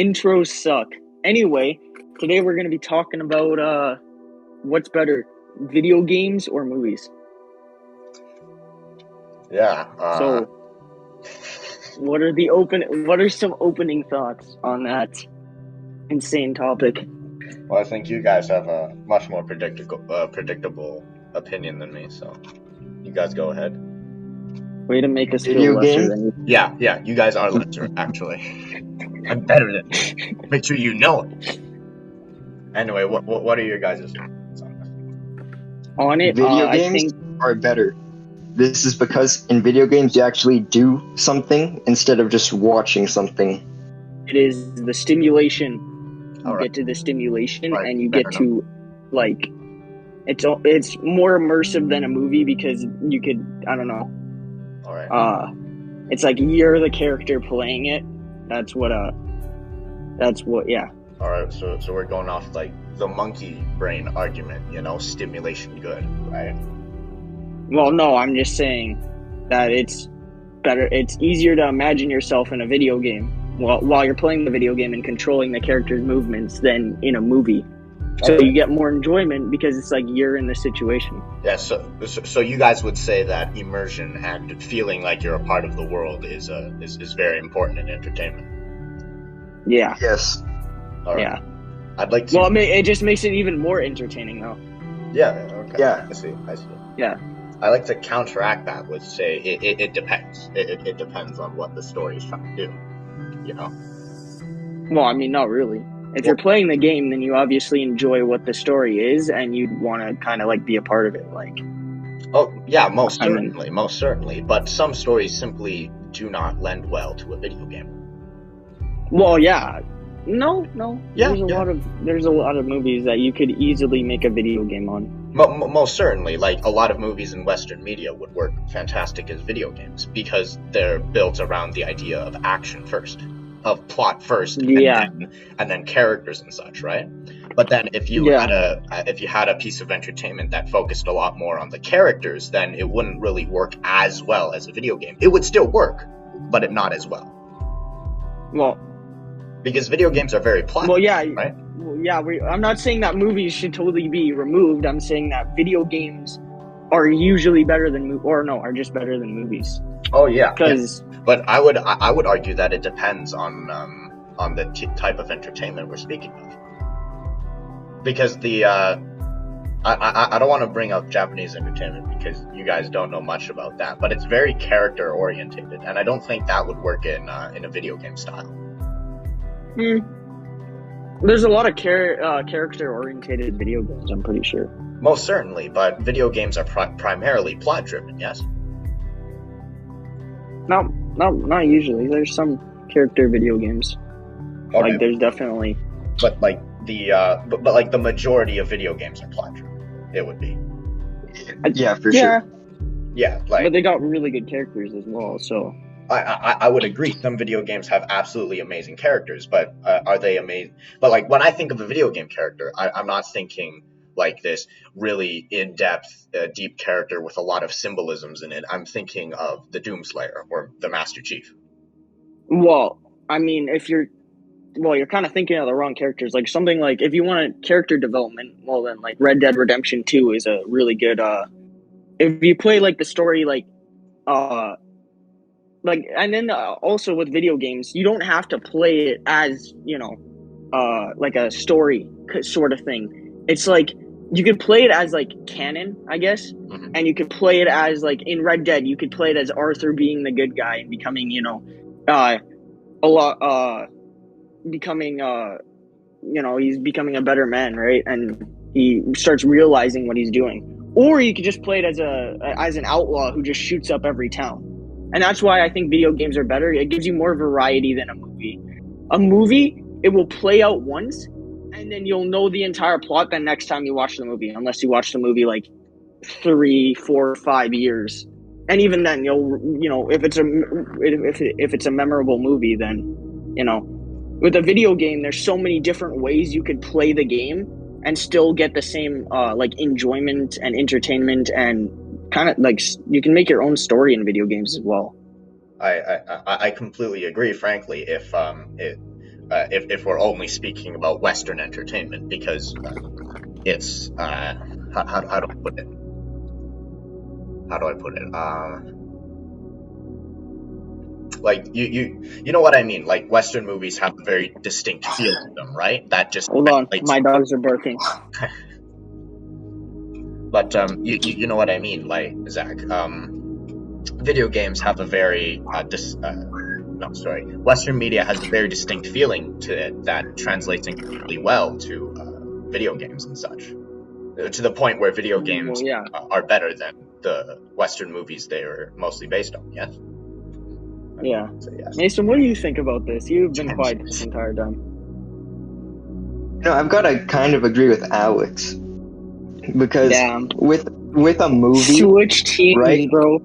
Intros suck. Anyway, today we're going to be talking about what's better, video games or movies. Yeah. So, what are some opening thoughts on that insane topic? Well, I think you guys have a much more predictable opinion than me, so you guys go ahead. Way to make us Video feel lesser game? than you. Yeah, you guys are lesser, actually. I'm better than you. Make sure you know it. Anyway, what are your guys' opinions on that? On it, Video I games think are better. This is because in video games you actually do something instead of just watching something. it is the stimulation. You Alright. get to the stimulation, Right, and you fair get to, like, it's more immersive than a movie because you could, I don't know, Alright. it's like you're the character playing it. That's what, yeah. Alright, so we're going off, like, the monkey brain argument, stimulation good, right? Well, no, I'm just saying that it's better. It's easier to imagine yourself in a video game while you're playing the video game and controlling the character's movements than in a movie. So Okay. you get more enjoyment because it's like you're in the situation. Yeah, so you guys would say that immersion and feeling like you're a part of the world is very important in entertainment. Yeah, Yes. All right. yeah. I'd like to. Well, it just makes it even more entertaining, though. Yeah. Okay. Yeah. I see. Yeah. I like to counteract that with say it depends. It depends on what the story is trying to do. Well, I mean, not really. If you're playing the game, then you obviously enjoy what the story is, and you'd want to kind of like be a part of it. Like, Oh yeah, most I mean- certainly. But some stories simply do not lend well to a video game. well, yeah. No. Yeah, There's a lot of movies that you could easily make a video game on. Most certainly, like a lot of movies in Western media would work fantastic as video games because they're built around the idea of action first, of plot first, Yeah. and then characters and such, right? But then if you had a piece of entertainment that focused a lot more on the characters, then it wouldn't really work as well as a video game. It would still work, but not as well Well, because video games are very plot. well, yeah. Right? Well, yeah. I'm not saying that movies should totally be removed. I'm saying that video games are usually better than are just better than movies. Oh yeah. Because But I would argue that it depends on the type of entertainment we're speaking of. Because I don't want to bring up Japanese entertainment because you guys don't know much about that, but it's very character orientated, and I don't think that would work in a video game style. there's a lot of character orientated video games. I'm pretty sure. Most certainly, but video games are primarily plot driven. Yes. Not usually. There's some character video games. Okay. Like there's definitely. But like the majority of video games are plot driven. It would be. Yeah, for Yeah, sure. Yeah, like. but they got really good characters as well. So I would agree. Some video games have absolutely amazing characters, but are they amazing? But like when I think of a video game character, I'm not thinking like this really in-depth, deep character with a lot of symbolisms in it. I'm thinking of the Doomslayer or the Master Chief. well, I mean, you're kind of thinking of the wrong characters. Like something like if you want a character development, well then like Red Dead Redemption 2 is a really good. If you play like the story and then also with video games, you don't have to play it as like a story sort of thing. It's like you could play it as like canon, I guess, Mhm. and you could play it as like in Red Dead, you could play it as Arthur being the good guy and becoming he's becoming a better man, right? And he starts realizing what he's doing. Or you could just play it as an outlaw who just shoots up every town. And that's why I think video games are better. It gives you more variety than a movie. A movie, it will play out once, and then you'll know the entire plot the next time you watch the movie, unless you watch the movie like 3, 4, 5 years. And even then, if it's a memorable movie, then with a video game, there's so many different ways you could play the game and still get the same like enjoyment and entertainment, and kind of like you can make your own story in video games as well. I completely agree. Frankly, if if we're only speaking about Western entertainment, because it's how do I put it? How do I put it? Like you know what I mean? Like Western movies have a very distinct feel to them, right? That just Hold on, translates. my dogs are barking. But you know what I mean, like Zach. Video games have a very Western media has a very distinct feeling to it that translates incredibly well to video games and such. To the point where video games are better than the Western movies they are mostly based on. Yes. Yeah. So, yes. Mason, what do you think about this? You've been quiet this entire time. No, I've got to kind of agree with Alex because with a movie, switch teams, right, bro.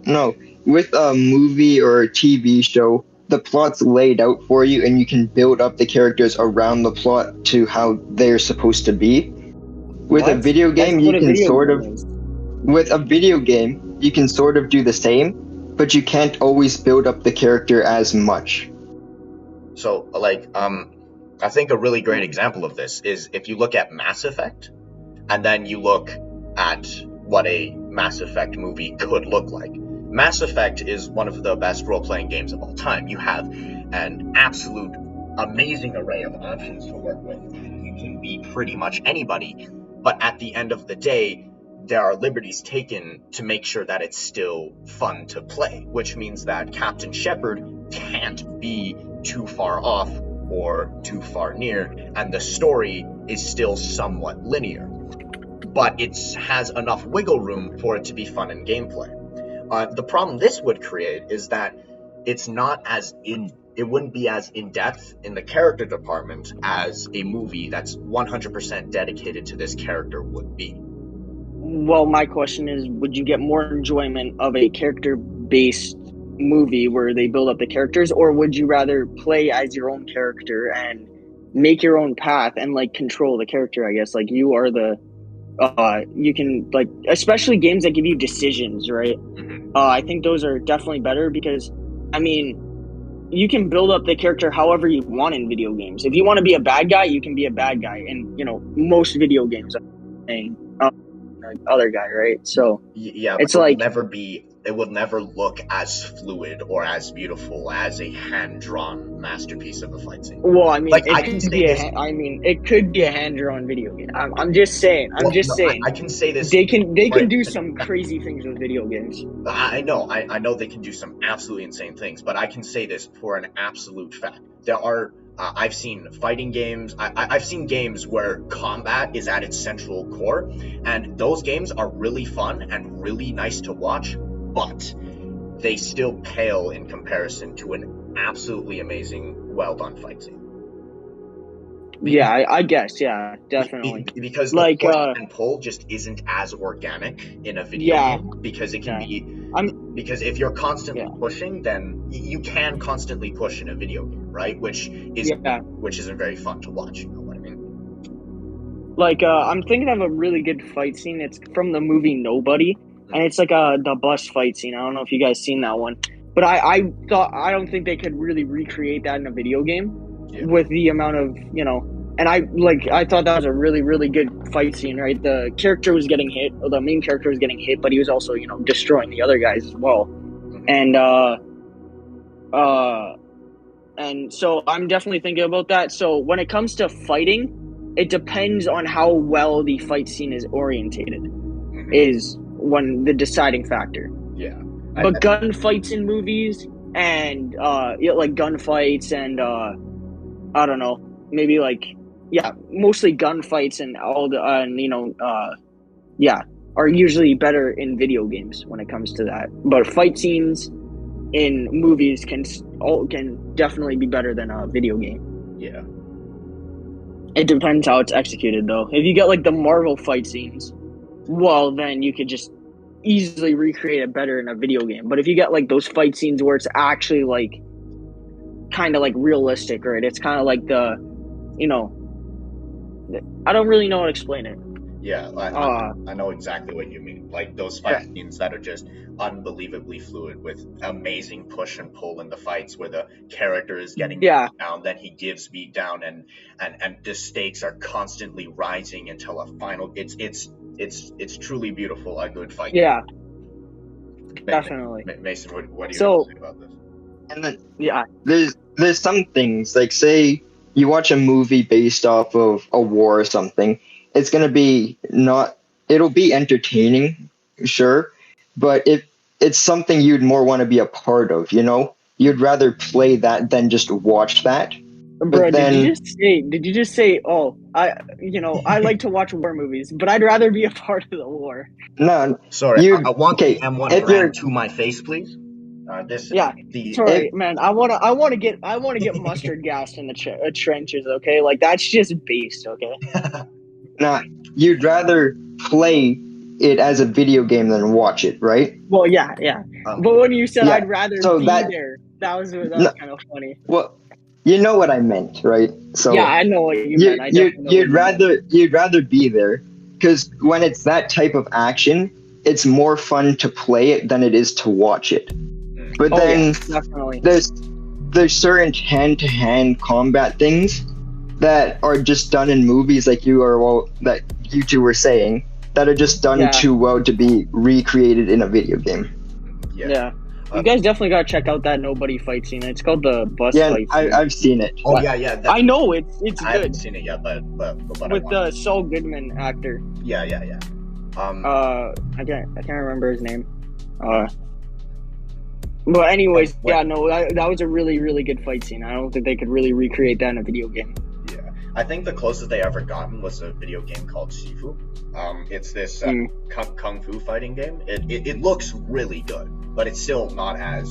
No, with a movie or a TV show, the plot's laid out for you, and you can build up the characters around the plot to how they're supposed to be. With a video game, you can sort of. With a video game, you can sort of do the same, but you can't always build up the character as much. So, like, I think a really great example of this is if you look at Mass Effect, and then you look at what a Mass Effect movie could look like. Mass Effect is one of the best role-playing games of all time. You have an absolute amazing array of options to work with. You can be pretty much anybody, but at the end of the day, there are liberties taken to make sure that it's still fun to play, which means that Captain Shepard can't be too far off or too far near, and the story is still somewhat linear. But it has enough wiggle room for it to be fun in gameplay. The problem this would create is that it wouldn't be as in-depth in the character department as a movie that's 100% dedicated to this character would be. Well, my question is, would you get more enjoyment of a character-based movie where they build up the characters, or would you rather play as your own character and make your own path and like control the character? I guess like you are the you can like, especially games that give you decisions, right? Mm-hmm. I think those are definitely better because, I mean, you can build up the character however you want in video games. If you want to be a bad guy, you can be a bad guy, and you know most video games are saying other guy, right? So yeah, it's like it will never look as fluid or as beautiful as a hand-drawn masterpiece of a fight scene. Well, I mean, like, it could be a hand-drawn video game. I'm just saying. I can say this. They can do some crazy things with video games. I know they can do some absolutely insane things, but I can say this for an absolute fact. There are I've seen fighting games. I've seen games where combat is at its central core, and those games are really fun and really nice to watch, but they still pale in comparison to an absolutely amazing, well-done fight scene. Yeah, I guess. Yeah, definitely. Because the push and pull just isn't as organic in a video game, because it can be. Because if you're constantly pushing, then you can constantly push in a video game, right? Which isn't very fun to watch. You know what I mean? Like, I'm thinking of a really good fight scene. It's from the movie Nobody, and it's like the bus fight scene. I don't know if you guys seen that one, but I don't think they could really recreate that in a video game. Yeah. With the amount of, and I thought that was a really, really good fight scene, right? The character was getting hit, or the main character was getting hit, but he was also, destroying the other guys as well. And so I'm definitely thinking about that. So when it comes to fighting, it depends on how well the fight scene is orientated, is when the deciding factor. Yeah. But gunfights in movies and like gunfights and I don't know, maybe mostly gunfights and all the are usually better in video games when it comes to that. But fight scenes in movies can definitely be better than a video game. Yeah. It depends how it's executed, though. If you get like the Marvel fight scenes, well, then you could just easily recreate it better in a video game. But if you get like those fight scenes where it's actually like kind of like realistic, right? It's kind of like I don't really know how to explain it. Yeah, I know exactly what you mean. Like those fight scenes that are just unbelievably fluid with amazing push and pull in the fights where the character is getting beat down, then he gives beat down, and the stakes are constantly rising until a final. It's truly beautiful. A good fight. Yeah, definitely. Mason, what do you have to say about this? And then there's some things like, say you watch a movie based off of a war or something. It's gonna be not. It'll be entertaining, sure, but if it's something you'd more want to be a part of, you'd rather play that than just watch that. Bro, did you just say, oh, I like to watch war movies, but I'd rather be a part of the war. No, sorry, I want the M1 brand to my face, please. Sorry, man. I want to get mustard gas in the trenches. Okay, like that's just based. Okay. Nah, you'd rather play it as a video game than watch it, right? Well, yeah. But when you said I'd rather be there, that was kind of funny. Well, you know what I meant, right? So yeah, I know what you meant. You'd rather be there, because when it's that type of action, it's more fun to play it than it is to watch it. But then definitely. there's certain hand-to-hand combat things that are just done in movies, like that you two were saying, that are just done too well to be recreated in a video game. Yeah. You guys definitely gotta check out that nobody fight scene. It's called the bus fight scene. I've seen it. Oh yeah. I know it's good. I haven't seen it yet, but with the Saul Goodman actor. Yeah. I can't remember his name. But anyways, that was a really, really good fight scene. I don't think they could really recreate that in a video game. Yeah, I think the closest they ever gotten was a video game called Sifu. It's this kung fu fighting game. It looks really good, but it's still not as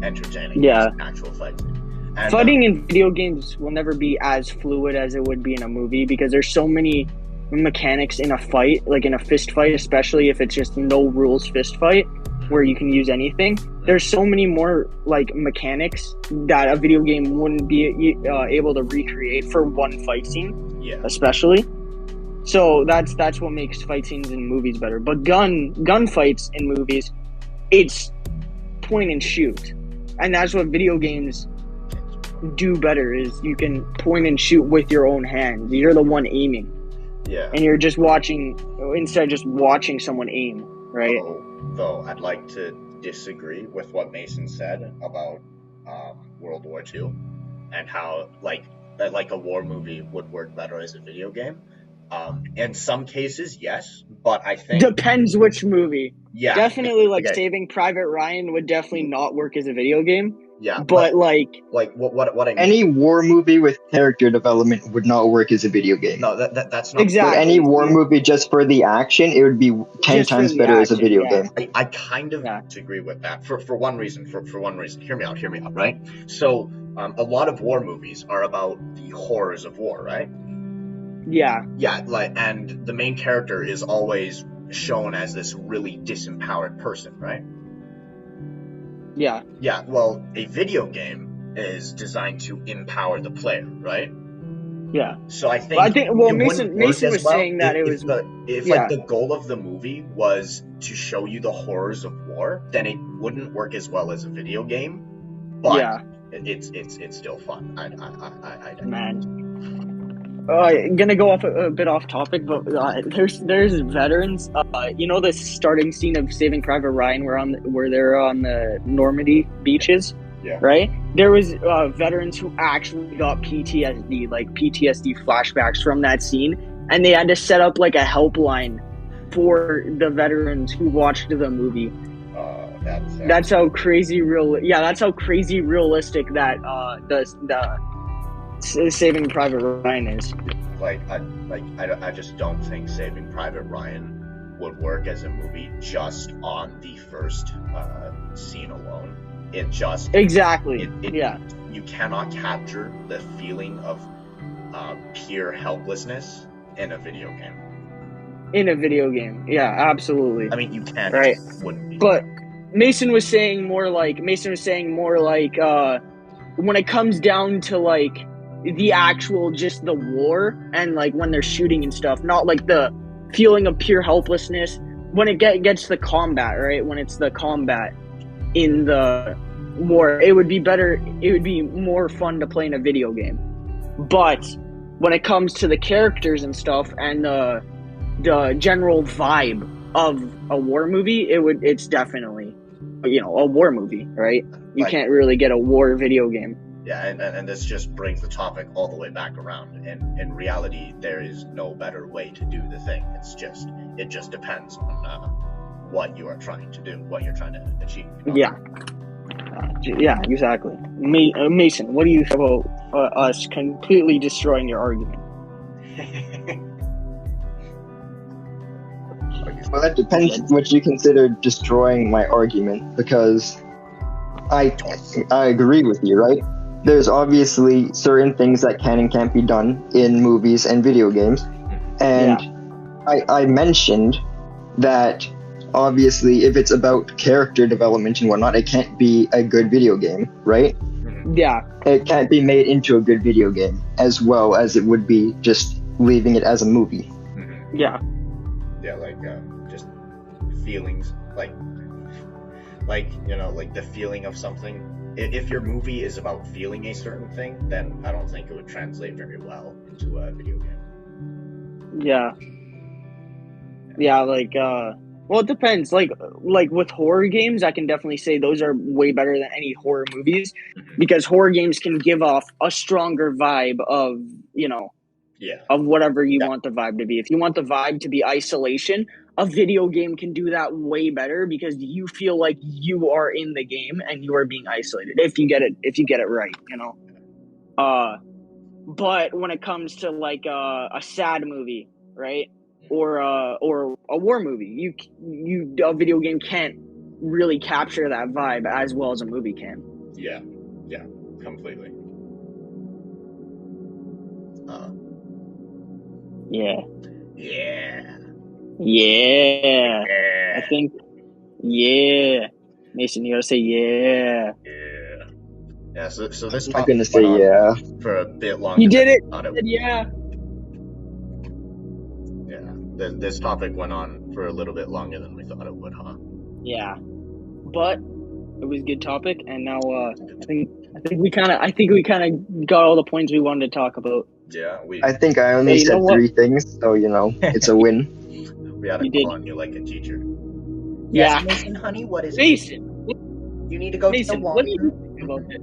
entertaining as an actual fight scene. And, fighting in video games will never be as fluid as it would be in a movie, because there's so many mechanics in a fight, like in a fist fight, especially if it's just no rules fist fight where you can use anything. There's so many more like mechanics that a video game wouldn't be able to recreate for one fight scene, especially. So that's what makes fight scenes in movies better. But gun fights in movies, it's point and shoot, and that's what video games do better. Is you can point and shoot with your own hands. You're the one aiming. Yeah. And you're just watching instead of just watching someone aim, right? Though I'd like to disagree with what Mason said about World War II and how like a war movie would work better as a video game. In some cases, yes, but I think depends which movie. Yeah, definitely Saving Private Ryan would definitely not work as a video game. Yeah, but like what I mean, any war movie with character development would not work as a video game. No, that's not exactly. But any war movie just for the action, it would be 10 times better as a video game. I kind of disagree with that for one reason. For one reason, hear me out, right? So, a lot of war movies are about the horrors of war, right? Yeah, and the main character is always shown as this really disempowered person, right? Yeah. Yeah, well, a video game is designed to empower the player, right? Yeah. So I think Mason was saying that if the goal of the movie was to show you the horrors of war, then it wouldn't work as well as a video game. But it's still fun. Gonna go off a bit off topic, but there's veterans. The starting scene of Saving Private Ryan where they're on the Normandy beaches. Yeah. Right. There was veterans who actually got PTSD, like PTSD flashbacks from that scene, and they had to set up like a helpline for the veterans who watched the movie. That's how crazy That's how crazy realistic that the Saving Private Ryan is. I just don't think Saving Private Ryan would work as a movie just on the first scene alone. It just exactly. You cannot capture the feeling of pure helplessness in a video game. In a video game, yeah, absolutely. I mean, you can, right? Wouldn't be. But Mason was saying more like when it comes down to like the actual just the war and like when they're shooting and stuff, not like the feeling of pure helplessness. When it gets to the combat, right? When it's the combat in the war, it would be better. It would be more fun to play in a video game. But when it comes to the characters and stuff and the general vibe of a war movie, it's definitely, a war movie, right? You can't really get a war video game. Yeah, and this just brings the topic all the way back around. And in reality, there is no better way to do the thing. It just depends on what you are trying to do, what you're trying to achieve. Yeah, exactly. Mason, what do you think about us completely destroying your argument? Well, that depends what you consider destroying my argument, because I agree with you, right? There's obviously certain things that can and can't be done in movies and video games. And I mentioned that obviously if it's about character development and whatnot, it can't be a good video game, right? Yeah. It can't be made into a good video game as well as it would be just leaving it as a movie. Yeah. Yeah, like just feelings, like the feeling of something. If your movie is about feeling a certain thing, then I don't think it would translate very well into a video game. Yeah. Yeah, well, it depends. Like with horror games, I can definitely say those are way better than any horror movies, because horror games can give off a stronger vibe of, of whatever you want the vibe to be. If you want the vibe to be isolation, a video game can do that way better, because you feel like you are in the game and you are being isolated. If you get it right, But when it comes to like a sad movie, right, or a war movie, a video game can't really capture that vibe as well as a movie can. Yeah, completely. Yeah. I think, Mason, you gotta say yeah. Yeah, so this I'm topic gonna say went on yeah. for a bit longer. You did it. I thought it said yeah. Yeah, this topic went on for a little bit longer than we thought it would, huh? Yeah, but it was a good topic, and now I think we kind of got all the points we wanted to talk about. Yeah, I think I only said 3 things, so it's a win. We had to call on you like a teacher. Yeah. Yes, Mason, honey, what is Mason, it? You need to go Mason, to the washroom. what do you think about this?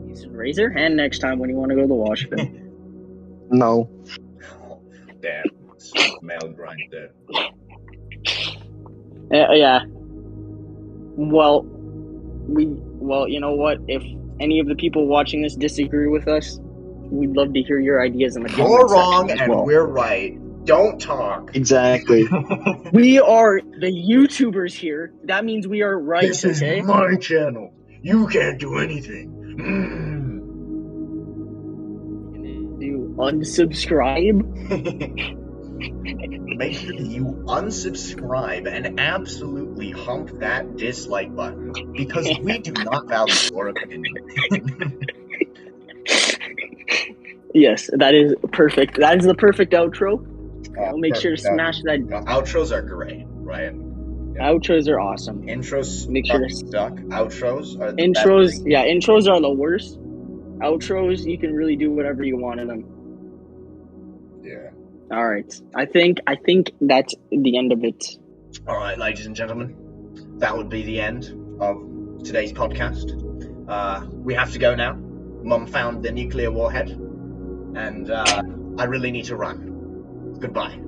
Mason, raise your hand next time when you want to go to the washroom. No. Oh, damn, male grind there. Yeah. Well, you know what? If any of the people watching this disagree with us, we'd love to hear your ideas in the comments. You're wrong and we're right. Don't talk. Exactly. We are the YouTubers here. That means we are right. This is my channel. You can't do anything. You unsubscribe? Make sure you unsubscribe and absolutely hump that dislike button, because we do not value your opinion. Yes, that is perfect. That is the perfect outro. I'll make sure to smash that. Outros are great, right? Yeah. Outros are awesome. Intros suck. Outros are the intros. best. Yeah, intros are the worst. Outros, you can really do whatever you want in them. Yeah. All right. I think that's the end of it. All right, ladies and gentlemen, that would be the end of today's podcast. We have to go now. Mum found the nuclear warhead, and I really need to run. Goodbye.